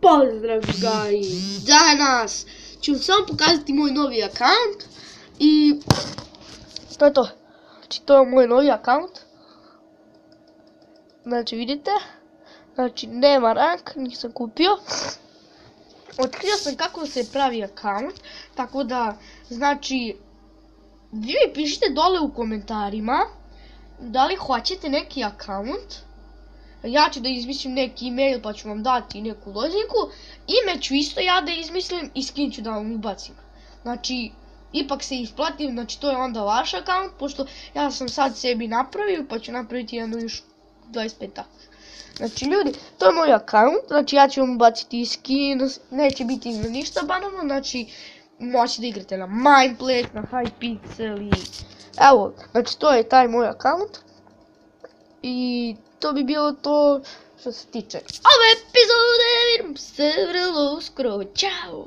Pozdrav guys! Danas ću vam samo pokazati moj novi account i to je to. Znači to je moj novi account. Znači vidite, znači nema rank, nisam kupio. Otkrio sam kako se pravi account, tako da znači vi mi pišite dole u komentarima da li hoćete neki account. Ja ću da izmislim neki email pa ću vam dati neku lozinku. Ime ću isto ja da izmislim i skin ću da vam ubacim. Znači, ipak se isplatim, znači to je onda vaš account, pošto ja sam sad sebi napravio pa ću napraviti jednu još 25 takvih. Znači ljudi, to je moj account, znači ja ću vam ubaciti i skin, neće biti ništa banalno, znači moći da igrate na Mineplex, na Hypixel i evo, znači to je taj moj account. I to bi bilo to što se tiče ove epizode, vidimo se vrlo uskoro, čao!